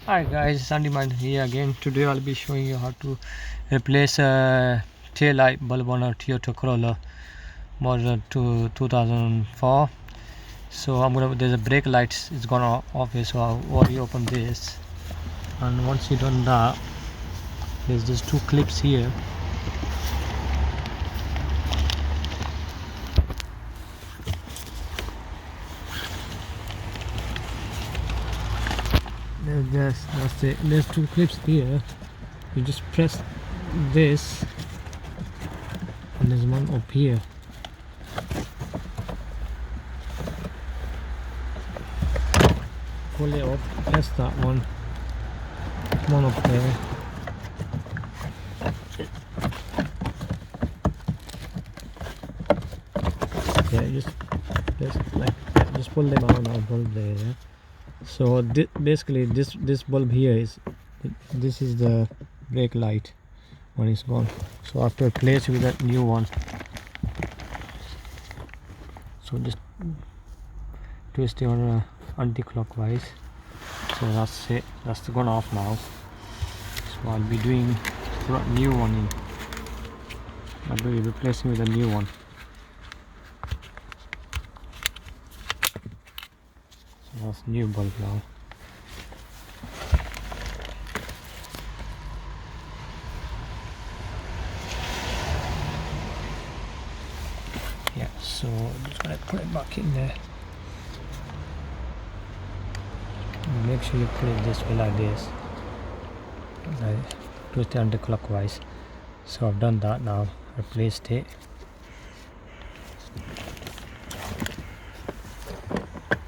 Hi guys, it's Handyman here again. Today I'll be showing you how to replace a tail light bulb on a Toyota Corolla model 2004. So there's a brake light, it's gone off here, so I'll already open this. And once you've done that, there's just two clips here. That's it. There's two clips here. You just press this, and there's one up here. Pull it up, press that one up there. Yeah, just pull them out of bulb there. Yeah? So basically this bulb here is the brake light when it's gone, so I have to replace with a new one. So just twist it on anti-clockwise. So that's it, that's gone off now. So I'll be doing a new one in. I'll be replacing with a new one. So that's new bulb now. Yeah, so I'm just gonna put it back in there. Make sure you put it this way like this. Right, twist it anti-clockwise. So I've done that now, replaced it.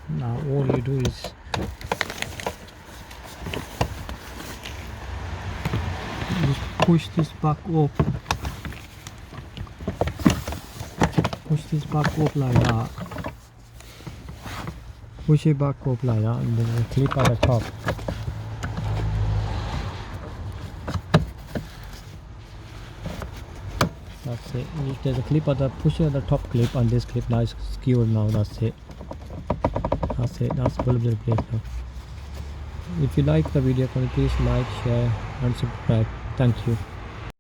Now all you do is just push this back up. Push this back up like that. Push it back up like that, and then clip at the top. That's it. If there's a clip at the, push it at the top clip, and this clip now is secured now. That's it. That's it. That's bulb replaced now. If you like the video, can you please like, share and subscribe. Thank you.